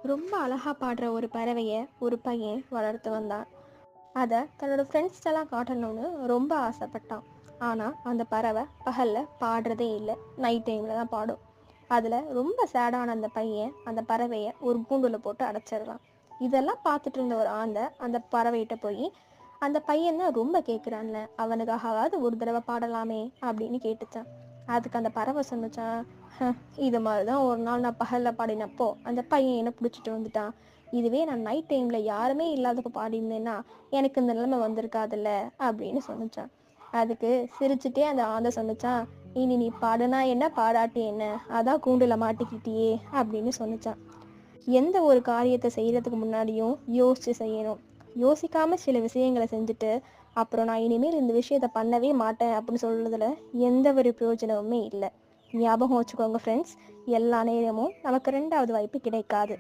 ரொம்ப அழகா பாடுற ஒரு பறவையை ஒரு பையன் வளர்த்து வந்தான். அதை தன்னோட ஃப்ரெண்ட்ஸ்டெல்லாம் காட்டணும்னு ரொம்ப ஆசைப்பட்டான். ஆனால் அந்த பறவை பகலில் பாடுறதே இல்லை, நைட் டைமில் தான் பாடும். அதில் ரொம்ப சேடான அந்த பையன் அந்த பறவையை ஒரு கூண்டில் போட்டு அடைச்சிடலாம். இதெல்லாம் பார்த்துட்டு இருந்த ஒரு ஆந்தை அந்த பறவைகிட்ட போய், அந்த பையன் தான் ரொம்ப கேட்குறான்ல, அவனுக்காகவாவது ஒரு தடவை பாடலாமே அப்படின்னு கேட்டுச்சான். அதுக்கு அந்த பறவை சொன்னுச்சான், இது மாதிரி தான் ஒரு நாள் நான் பகலில் பாடினப்போ அந்த பையன் என்னை பிடிச்சிட்டு வந்துட்டான். இதுவே நான் நைட் டைமில் யாருமே இல்லாதப்போ பாடியிருந்தேன்னா எனக்கு இந்த நிலைமை வந்திருக்காதுல்ல அப்படின்னு சொன்னிச்சான். அதுக்கு சிரிச்சுட்டே அந்த ஆந்தை சொன்னிச்சான், இனி நீ பாடுனா என்ன பாடாட்டி என்ன, அதான் கூண்டுல மாட்டிக்கிட்டியே அப்படின்னு சொன்னிச்சான். எந்த ஒரு காரியத்தை செய்யறதுக்கு முன்னாடியும் யோசிச்சு செய்யணும். யோசிக்காம சில விஷயங்களை செஞ்சுட்டு அப்புறம் நான் இனிமேல் இந்த விஷயத்த பண்ணவே மாட்டேன் அப்படின்னு சொல்றதுல எந்த ஒரு பிரயோஜனமுமே இல்லை. ஞாபகம் வச்சுக்கோங்க ஃப்ரெண்ட்ஸ், எல்லா நேரமும் நமக்கு ரெண்டாவது வாய்ப்பு கிடைக்காது.